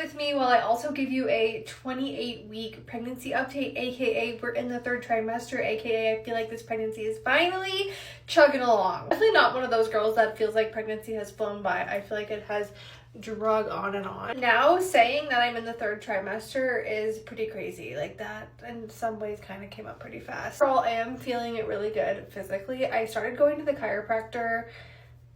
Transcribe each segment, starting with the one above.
with me while I also give you a 28-week pregnancy update, aka we're in the 3rd trimester, aka I feel like this pregnancy is finally chugging along. Definitely not one of those girls that feels like pregnancy has flown by. I feel like it has drug on and on. Now saying that I'm in the 3rd trimester is pretty crazy. Like that in some ways kind of came up pretty fast. Overall, I am feeling it really good physically. I started going to the chiropractor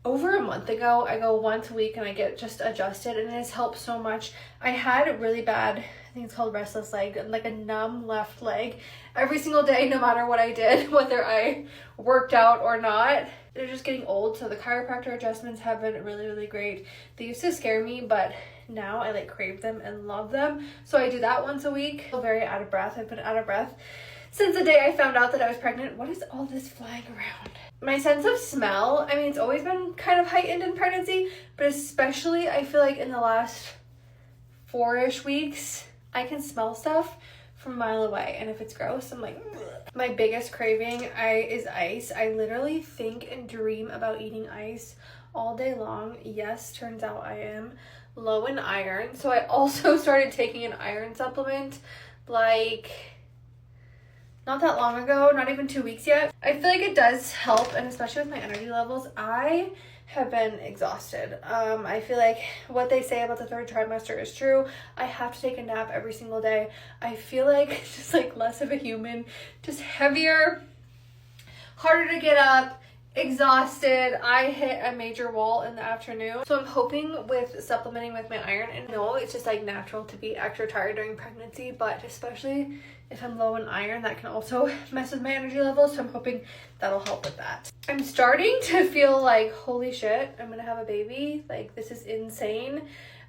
over a month ago. I go once a week and I get just adjusted, and it has helped so much. I had a really bad, I think it's called restless leg, like a numb left leg every single day, no matter what I did, whether I worked out or not. They're just getting old, so the chiropractor adjustments have been really, really great. They used to scare me, but now I like crave them and love them. So I do that once a week. I feel very out of breath. I've been out of breath since the day I found out that I was pregnant. What is all this flying around? My sense of smell, I mean, it's always been kind of heightened in pregnancy, but especially I feel like in the last 4-ish weeks, I can smell stuff from a mile away, and if it's gross, I'm like, ugh. My biggest craving is ice. I literally think and dream about eating ice all day long. Yes, turns out I am low in iron, so I also started taking an iron supplement like not that long ago, not even 2 weeks yet. I feel like it does help, and especially with my energy levels, I have been exhausted. I feel like what they say about the 3rd trimester is true. I have to take a nap every single day. I feel like just like less of a human, just heavier, harder to get up, exhausted. I hit a major wall in the afternoon. So I'm hoping with supplementing with my iron, and no, it's just like natural to be extra tired during pregnancy, but especially if I'm low in iron, that can also mess with my energy levels. So I'm hoping that'll help with that. I'm starting to feel like, holy shit, I'm gonna have a baby. Like, this is insane.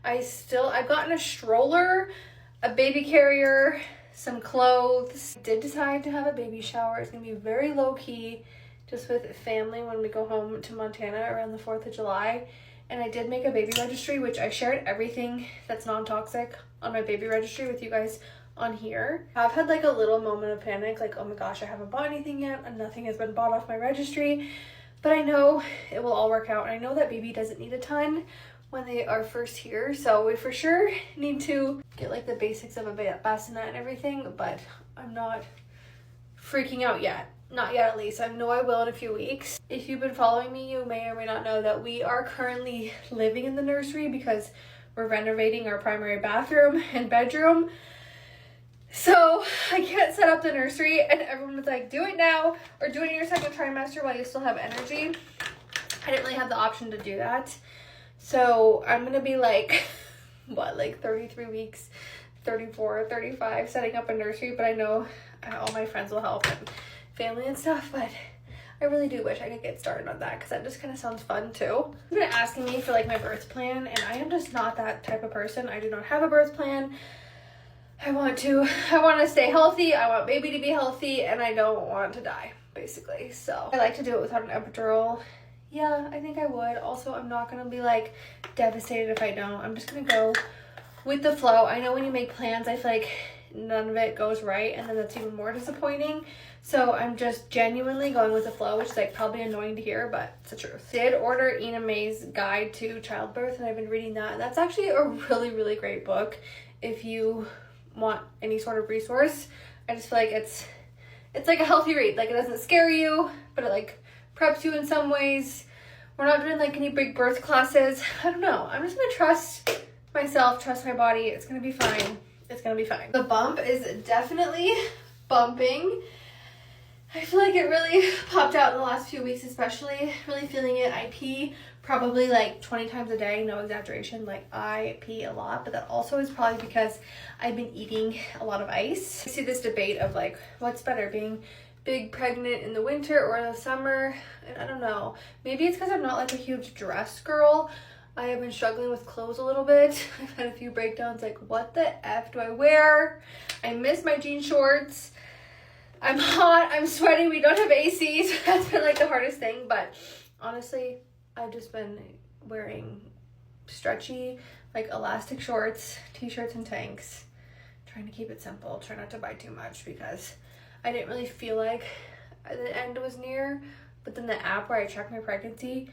I've gotten a stroller, a baby carrier, some clothes. I did decide to have a baby shower. It's gonna be very low key, just with family when we go home to Montana around the 4th of July. And I did make a baby registry, which I shared everything that's non-toxic on my baby registry with you guys on here. I've had like a little moment of panic, like, oh my gosh, I haven't bought anything yet and nothing has been bought off my registry, but I know it will all work out. I know that baby doesn't need a ton when they are first here, so we for sure need to get like the basics of a bassinet and everything, but I'm not freaking out yet. Not yet, at least. I know I will in a few weeks. If you've been following me, you may or may not know that we are currently living in the nursery because we're renovating our primary bathroom and bedroom. So I can't set up the nursery, and everyone was like, do it now or do it in your 2nd trimester while you still have energy. I didn't really have the option to do that. So I'm going to be like, what, like 33 weeks, 34, 35 setting up a nursery, but I know all my friends will help and family and stuff, but I really do wish I could get started on that because that just kind of sounds fun too. You've been asking me for like my birth plan, and I am just not that type of person. I do not have a birth plan. I want to stay healthy. I want baby to be healthy, and I don't want to die, basically. So I like to do it without an epidural. Yeah, I think I would. Also, I'm not going to be like devastated if I don't. I'm just going to go with the flow. I know when you make plans, I feel like none of it goes right, and then that's even more disappointing. So I'm just genuinely going with the flow, which is like probably annoying to hear, but it's the truth. I did order Ina May's Guide to Childbirth, and I've been reading that. That's actually a really, really great book if you want any sort of resource. I just feel like it's like a healthy read. Like, it doesn't scare you, but it like preps you in some ways. We're not doing like any big birth classes. I don't know. I'm just gonna trust myself, trust my body. It's gonna be fine. It's gonna be fine. The bump is definitely bumping. I feel like it really popped out in the last few weeks, especially really feeling it. I pee probably like 20 times a day, no exaggeration. Like, I pee a lot, but that also is probably because I've been eating a lot of ice. I see this debate of like, what's better, being big pregnant in the winter or in the summer? And I don't know. Maybe it's because I'm not like a huge dress girl. I have been struggling with clothes a little bit. I've had a few breakdowns, like, what the F do I wear? I miss my jean shorts. I'm hot, I'm sweating, we don't have AC, so that's been like the hardest thing. But honestly, I've just been wearing stretchy, like elastic shorts, t-shirts and tanks, trying to keep it simple, try not to buy too much because I didn't really feel like the end was near. But then the app where I track my pregnancy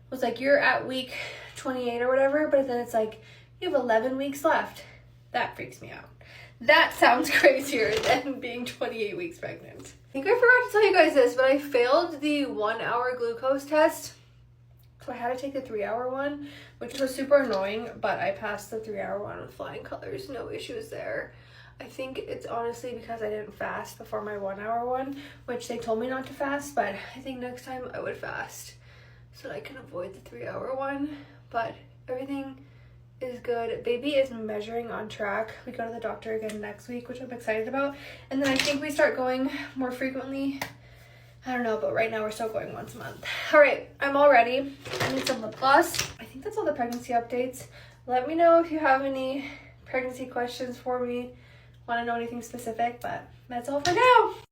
was like, you're at week 28 or whatever, but then it's like You have 11 weeks left. That freaks me out. That sounds crazier than being 28 weeks pregnant. I think I forgot to tell you guys this, but I failed the 1 hour glucose test. So I had to take the 3 hour one, which was super annoying, but I passed the 3 hour one with flying colors. No issues there. I think it's honestly because I didn't fast before my 1 hour one, which they told me not to fast, but I think next time I would fast so I can avoid the 3 hour one. But everything is good. Baby is measuring on track. We go to the doctor again next week, which I'm excited about. And then I think we start going more frequently. I don't know, but right now we're still going once a month. All right, I'm all ready. I need some lip gloss. I think that's all the pregnancy updates. Let me know if you have any pregnancy questions for me. Want to know anything specific, but that's all for now.